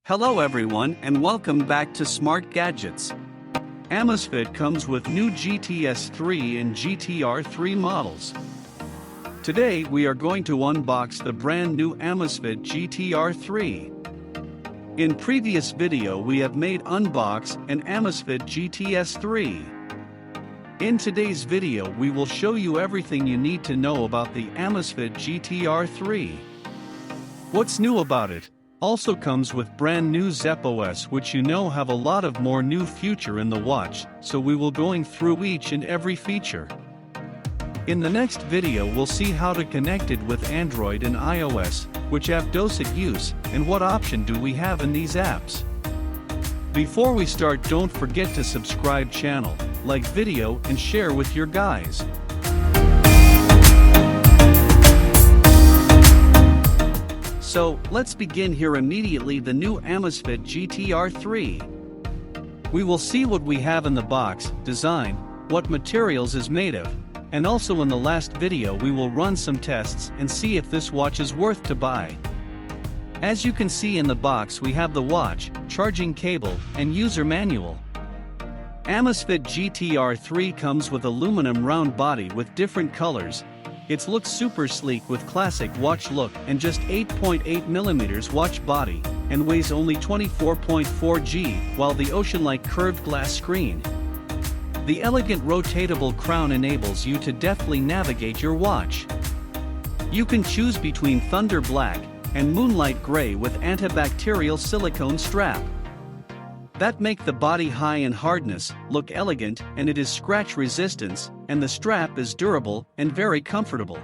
Hello everyone and welcome back to Smart Gadgets. Amazfit comes with new GTS 3 and GTR 3 models. Today we are going to unbox the brand new Amazfit GTR 3. In previous video we have made unbox an Amazfit GTS 3. In today's video we will show you everything you need to know about the Amazfit GTR 3. What's new about it? Also comes with brand new Zepp OS, which you know have a lot of more new feature in the watch, so we will going through each and every feature. In the next video we'll see how to connect it with Android and iOS, which app does it use, and what option do we have in these apps. Before we start, don't forget to subscribe channel, like video and share with your guys. So, let's begin here immediately. The new Amazfit GTR 3. We will see what we have in the box, design, what materials is made of, and also in the last video we will run some tests and see if this watch is worth to buy. As you can see in the box we have the watch, charging cable, and user manual. Amazfit GTR 3 comes with aluminum round body with different colors. It looks super sleek with classic watch look and just 8.8mm watch body, and weighs only 24.4 g, while the ocean-like curved glass screen. The elegant rotatable crown enables you to deftly navigate your watch. You can choose between Thunder Black and Moonlight Gray with antibacterial silicone strap. That make the body high in hardness, look elegant, and it is scratch resistance, and the strap is durable and very comfortable.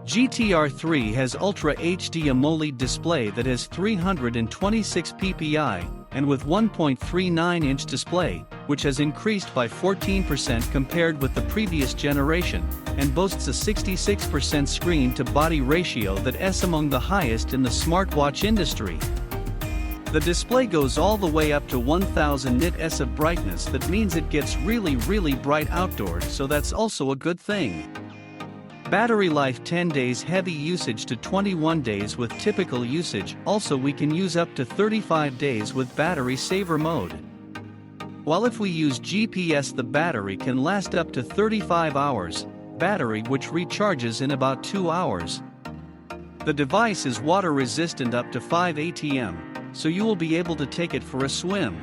GTR 3 has Ultra HD AMOLED display that has 326 ppi, and with 1.39-inch display, which has increased by 14% compared with the previous generation, and boasts a 66% screen-to-body ratio that is among the highest in the smartwatch industry. The display goes all the way up to 1000 nits of brightness. That means it gets really bright outdoors, so that's also a good thing. Battery life 10 days, heavy usage to 21 days with typical usage. Also we can use up to 35 days with battery saver mode. While if we use GPS the battery can last up to 35 hours, battery which recharges in about 2 hours. The device is water resistant up to 5 atm. So you will be able to take it for a swim.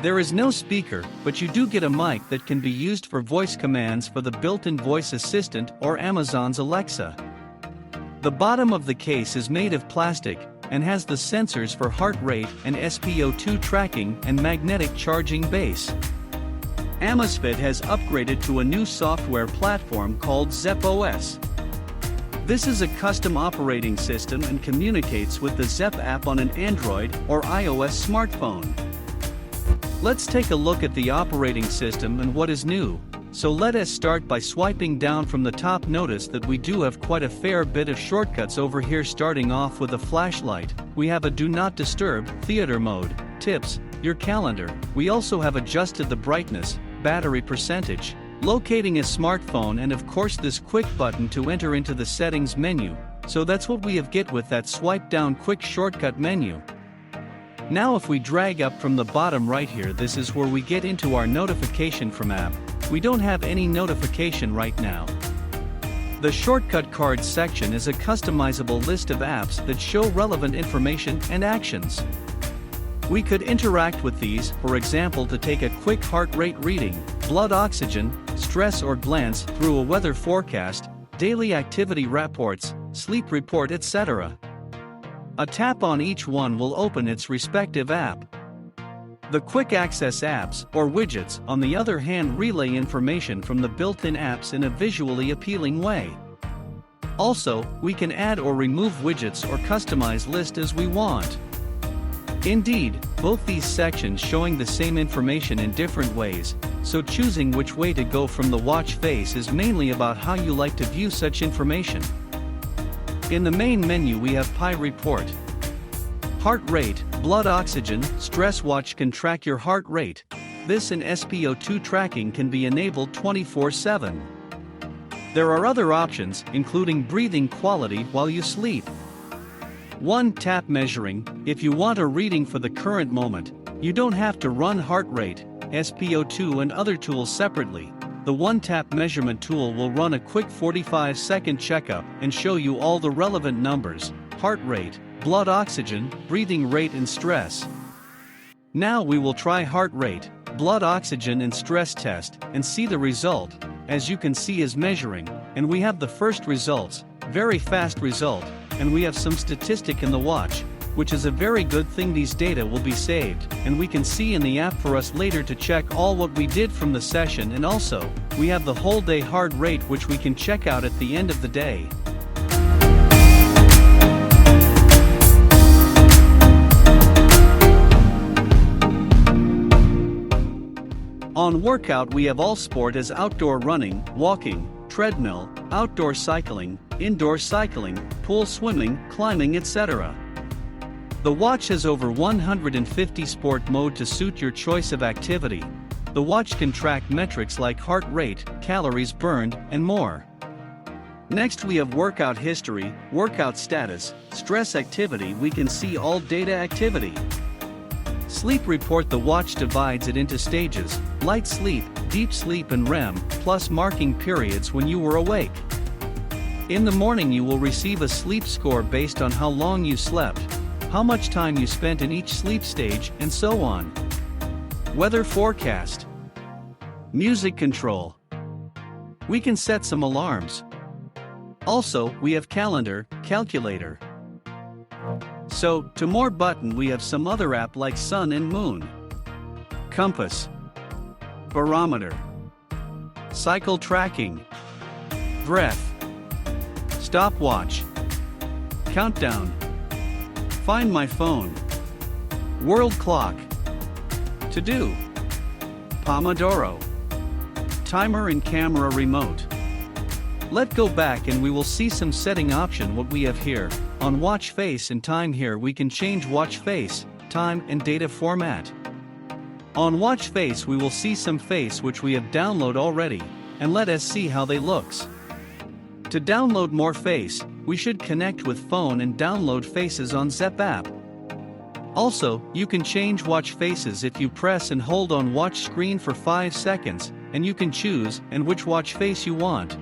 There is no speaker, but you do get a mic that can be used for voice commands for the built-in voice assistant or Amazon's Alexa. The bottom of the case is made of plastic, and has the sensors for heart rate and SpO2 tracking and magnetic charging base. Amazfit has upgraded to a new software platform called Zepp OS. This is a custom operating system and communicates with the Zepp app on an Android or iOS smartphone. Let's take a look at the operating system and what is new. So let us start by swiping down from the top. Notice that we do have quite a fair bit of shortcuts over here, starting off with a flashlight. We have a do not disturb, theater mode, tips, your calendar. We also have adjusted the brightness, battery percentage, locating a smartphone, and of course this quick button to enter into the settings menu. So that's what we have get with that swipe down quick shortcut menu. Now if we drag up from the bottom right here, this is where we get into our notification from app. We don't have any notification right now. The shortcut cards section is a customizable list of apps that show relevant information and actions. We could interact with these, for example to take a quick heart rate reading, blood oxygen, stress, or glance through a weather forecast, daily activity reports, sleep report, etc. A tap on each one will open its respective app. The quick access apps, or widgets, on the other hand, relay information from the built-in apps in a visually appealing way. Also, we can add or remove widgets or customize list as we want. Indeed, both these sections showing the same information in different ways, so choosing which way to go from the watch face is mainly about how you like to view such information. In the main menu we have Pi report, heart rate, blood oxygen, stress. Watch can track your heart rate. This and SpO2 tracking can be enabled 24/7. There are other options, including breathing quality while you sleep. 1. Tap measuring. If you want a reading for the current moment, you don't have to run heart rate, SpO2 and other tools separately. The 1 tap measurement tool will run a quick 45-second checkup and show you all the relevant numbers: heart rate, blood oxygen, breathing rate and stress. Now we will try heart rate, blood oxygen and stress test and see the result. As you can see is measuring, and we have the first results, very fast result, and we have some statistic in the watch, which is a very good thing. These data will be saved, and we can see in the app for us later to check all what we did from the session, and also, we have the whole day heart rate which we can check out at the end of the day. On workout we have all sport as outdoor running, walking, treadmill, outdoor cycling, indoor cycling, pool swimming, climbing, etc. The watch has over 150 sport mode to suit your choice of activity. The watch can track metrics like heart rate, calories burned, and more. Next we have workout history, workout status, stress activity. We can see all data activity. Sleep report. The watch divides it into stages: light sleep, deep sleep and REM, plus marking periods when you were awake. In the morning you will receive a sleep score based on how long you slept, how much time you spent in each sleep stage, and so on. Weather forecast. Music control. We can set some alarms. Also, we have calendar, calculator. So, to more button we have some other app like sun and moon, compass, barometer, cycle tracking, breath, stopwatch, countdown, find my phone, world clock, to do, Pomodoro, timer and camera remote. Let's go back and we will see some setting option. What we have here, on watch face and time. Here we can change watch face, time and data format. On watch face we will see some face which we have downloaded already, and let us see how they looks. To download more face, we should connect with phone and download faces on Zepp app. Also, you can change watch faces if you press and hold on watch screen for 5 seconds, and you can choose and which watch face you want.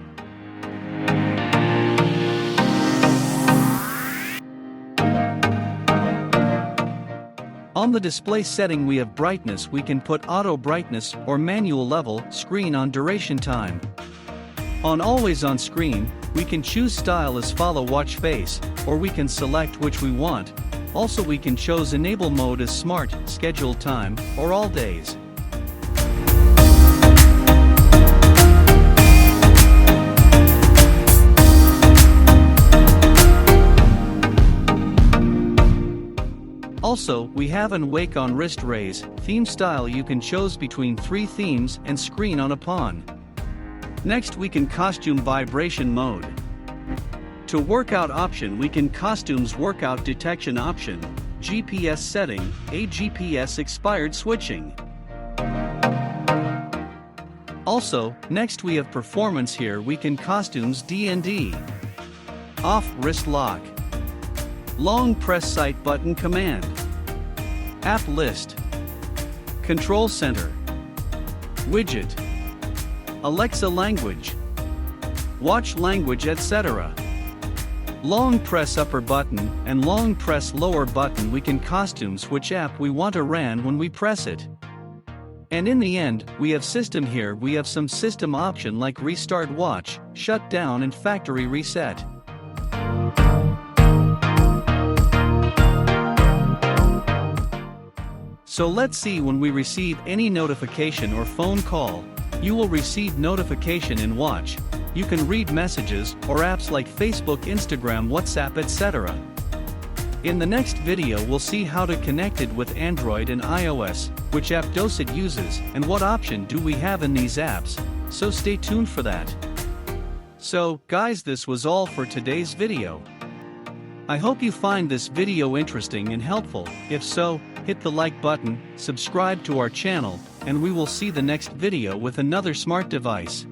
On the display setting we have brightness. We can put auto brightness or manual level screen on duration time. On always on screen, we can choose style as follow watch face, or we can select which we want. Also we can choose enable mode as smart, schedule time, or all days. Also, we have an wake on wrist raise, theme style. You can choose between 3 themes and screen on a pawn. Next we can costume vibration mode. To workout option we can costumes workout detection option, GPS setting, a GPS expired switching. Also, next we have performance. Here we can costumes D&D, off wrist lock, long press site button command, app list, control center, widget, Alexa language, watch language, etc. Long press upper button and long press lower button. We can costumes which app we want to run when we press it. And in the end, we have system. Here we have some system option like restart watch, shut down and factory reset. So let's see when we receive any notification or phone call. You will receive notification in watch. You can read messages or apps like Facebook, Instagram, WhatsApp, etc. In the next video we'll see how to connect it with Android and iOS, which app it uses, and what option do we have in these apps, so stay tuned for that. So, guys, this was all for today's video. I hope you find this video interesting and helpful. If so, hit the like button, subscribe to our channel, and we will see the next video with another smart device.